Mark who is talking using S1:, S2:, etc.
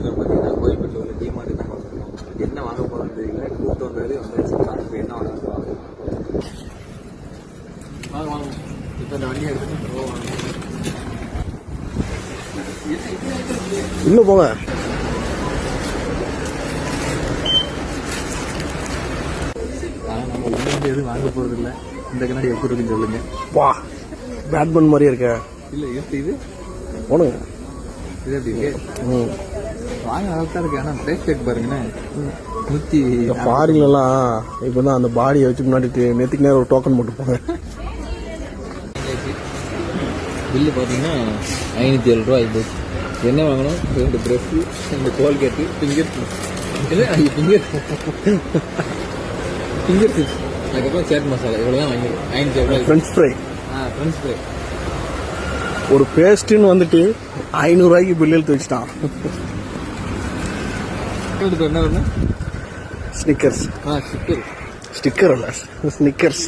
S1: பார்த்தீங்கன்னா கோயில்பேட்டில் உள்ள டிமார்ட் தான் வந்திருக்கோம். என்ன வாங்க போகிறோம்னு தெரியல. கூப்பிட்டு வந்தாரு வந்துருச்சு. இப்போ என்ன வாங்க போகிறோம் வாங்க வாங்க. இப்போ இந்த வண்டியை எடுத்துட்டு போவாங்க.
S2: இன்னும் போங்க.
S1: நம்ம ஒன்றும் எதுவும் வாங்க போகிறது இல்லை. இந்த கண்ணாடி எப்படி இருக்குன்னு சொல்லுங்க.
S2: வா, பேட்மேன் மாதிரியே இருக்க.
S1: இல்லை இருக்கு இது
S2: போனுங்க.
S1: இது எப்படி இருக்கு? வாங்க நல்லா தான் இருக்கு. ஆனால் ப்ரைஸ் டேக் பாருங்கண்ணே. 100
S2: ஃபாரின்லாம் இப்போ தான் அந்த பாடியை வச்சு முன்னாடி நேற்றுக்கு நேரம் ஒரு டோக்கன் போட்டுப்பாங்க.
S1: பில்லு பார்த்தீங்கன்னா 507 ரூபா ஆகிப்போச்சு. என்ன வாங்கணும்? 2 ப்ரெஷ்ஷு, 2 கோல்கேட்டு, ஃபிங்கர் இல்லை ஃபிங்கர் சிப்ஸ், அதுக்கப்புறம் சேட் மசாலா. இவ்வளோ தான் வாங்கிடுவோம். 507 ரூபாய்.
S2: French fry.
S1: ஃப்ரெஞ்ச் ஃப்ரை
S2: ஒரு பேஸ்ட்டுன்னு வந்துட்டு 500 ரூபாய்க்கு பில் எடுத்து வச்சுட்டான்.
S1: என்ன வரணும்?
S2: ஸ்னிக்கர்ஸ்.
S1: ஸ்டிக்கர்
S2: ஸ்டிக்கர் அல்ல, ஸ்னிக்கர்ஸ்.